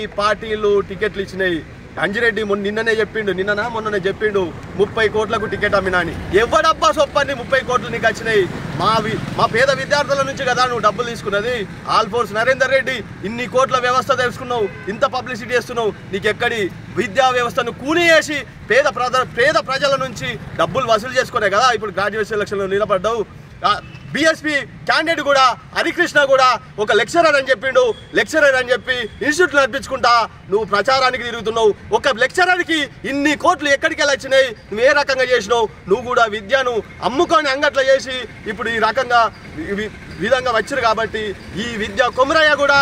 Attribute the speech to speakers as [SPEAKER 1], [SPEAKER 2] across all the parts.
[SPEAKER 1] ఈ పార్టీలు టికెట్లు ఇచ్చినాయి. అంజిరెడ్డి నిన్ననే చెప్పిండు, మొన్ననే చెప్పిండు 30 కోట్లకు టికెట్ అమ్మినా అని. ఎవడబ్బా సొప్పని 30 కోట్లు నీకు వచ్చినాయి? మా పేద విద్యార్థుల నుంచి కదా నువ్వు డబ్బులు తీసుకున్నది. ఆల్ఫోర్స్ నరేందర్ రెడ్డి ఇన్ని కోట్ల వ్యవస్థ తెలుసుకున్నావు, ఇంత పబ్లిసిటీ చేస్తున్నావు, నీకు ఎక్కడి విద్యా వ్యవస్థను కూని చేసి పేద ప్రజల నుంచి డబ్బులు వసూలు చేసుకునే కదా ఇప్పుడు గ్రాడ్యుయేట్ సెలక్షన్లో నిలబడ్డావు. బీఎస్పీ క్యాండిడేట్ కూడా హరికృష్ణ కూడా ఒక లెక్చరర్ అని చెప్పిండు. లెక్చరర్ అని చెప్పి ఇన్స్టిట్యూట్ నడిపించుకుంటా నువ్వు ప్రచారానికి తిరుగుతున్నావు. ఒక లెక్చరర్కి ఇన్ని కోట్లు ఎక్కడికి వెళ్ళి వచ్చినాయి? నువ్వు ఏ రకంగా చేసినావు? నువ్వు కూడా విద్యను అమ్ముకొని అంగట్లో చేసి ఇప్పుడు ఈ రకంగా విధంగా వచ్చారు. కాబట్టి ఈ విద్య కొమరయ్య కూడా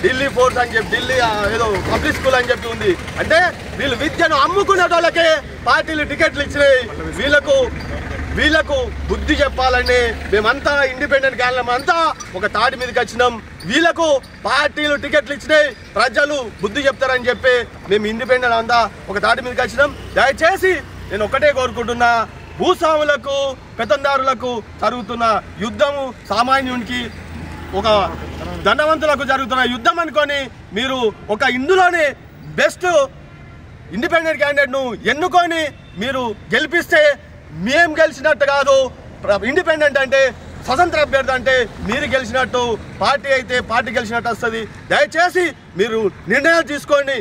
[SPEAKER 1] ఢిల్లీ ఫోర్స్ అని చెప్పి ఢిల్లీ ఏదో పబ్లిక్ స్కూల్ అని చెప్పి ఉంది. అంటే వీళ్ళు విద్యను అమ్ముకునే వాళ్ళకే పార్టీలు టికెట్లు ఇచ్చినాయి. వీళ్ళకు బుద్ధి చెప్పాలని మేమంతా ఇండిపెండెంట్ క్యాండిడేట్ అంతా ఒక తాటి మీదకి వచ్చినాం. వీళ్ళకు పార్టీలు టికెట్లు ఇచ్చినాయి, ప్రజలు బుద్ధి చెప్తారని చెప్పి మేము ఇండిపెండెంట్ అంతా ఒక తాటి మీదకి వచ్చినాం. దయచేసి నేను ఒకటే కోరుకుంటున్నా, భూస్వాములకు పెత్తందారులకు జరుగుతున్న యుద్ధము సామాన్యునికి ఒక ధనవంతులకు జరుగుతున్న యుద్ధం అనుకొని మీరు ఒక ఇందులోనే బెస్ట్ ఇండిపెండెంట్ క్యాండిడేట్ను ఎన్నుకొని మీరు గెలిపిస్తే మేము గెలిచినట్టు కాదు. ఇండిపెండెంట్ అంటే స్వతంత్ర అభ్యర్థి అంటే మీరు గెలిచినట్టు, పార్టీ అయితే పార్టీ గెలిచినట్టు వస్తుంది. దయచేసి మీరు నిర్ణయాలు తీసుకోండి.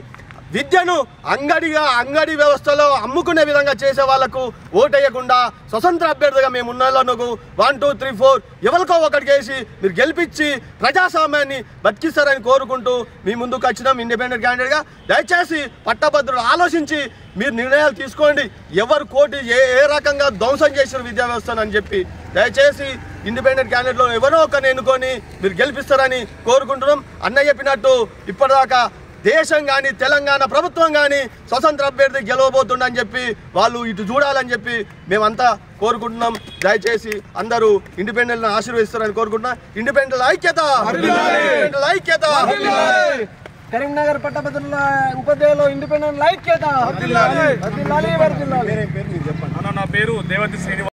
[SPEAKER 1] విద్యను అంగడి వ్యవస్థలో అమ్ముకునే విధంగా చేసే వాళ్లకు ఓటేయకుండా స్వతంత్ర అభ్యర్థిగా మేము ఉన్నోళ్ళకు 1, 2, 3, 4 ఎవరికో ఒకటికి వేసి మీరు గెలిపించి ప్రజాస్వామ్యాన్ని బతికిస్తారని కోరుకుంటూ మీ ముందుకు వచ్చినాం ఇండిపెండెంట్ క్యాండిడేట్గా. దయచేసి పట్టభద్రులు ఆలోచించి మీరు నిర్ణయాలు తీసుకోండి. ఎవరు కోటి ఏ రకంగా ధ్వంసం చేశారు విద్యా వ్యవస్థను అని చెప్పి దయచేసి ఇండిపెండెంట్ క్యాండిడేట్లో ఎవరో ఒకరిని ఎన్నుకొని మీరు గెలిపిస్తారని కోరుకుంటున్నాం. అన్న చెప్పినట్టు ఇప్పటిదాకా దేశం కానీ తెలంగాణ ప్రభుత్వం కానీ స్వతంత్ర అభ్యర్థి గెలవబోతుండని చెప్పి వాళ్ళు ఇటు చూడాలని చెప్పి మేమంతా కోరుకుంటున్నాం. దయచేసి అందరూ ఇండిపెండెంట్ ఆశీర్వదిస్తారని కోరుకుంటున్నాం. ఇండిపెండెంట్ ఐక్యత, ఐక్యత.
[SPEAKER 2] కరీంనగర్ పట్టభద్రుల ఉపాధ్యాయులు ఇండిపెండెంట్ ఐక్యత.
[SPEAKER 3] నా పేరు దేవతి శ్రీనివాస్.